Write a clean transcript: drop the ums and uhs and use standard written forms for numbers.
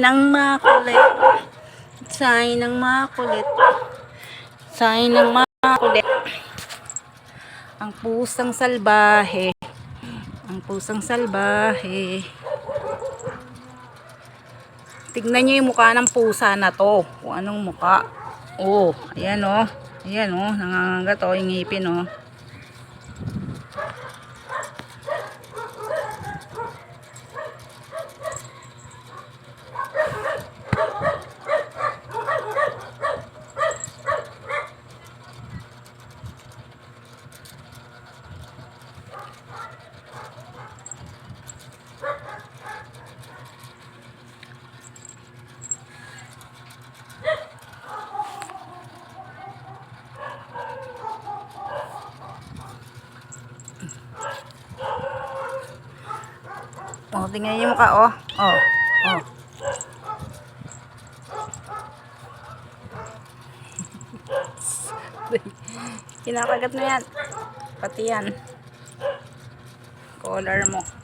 ng makulit. Sign ng makulit. Sign ng makulit. Ang pusang salbahe. Ang pusang salbahe. Tignan nyo yung mukha ng pusa na to. Kung anong mukha. Oh, ayan oh. Ayan oh, nangangagat oh, yung ngipin oh. Oh, tingnan niyo yung mukha, oh. Oh, oh. Kinakagat na yan. Pati yan. Collar mo.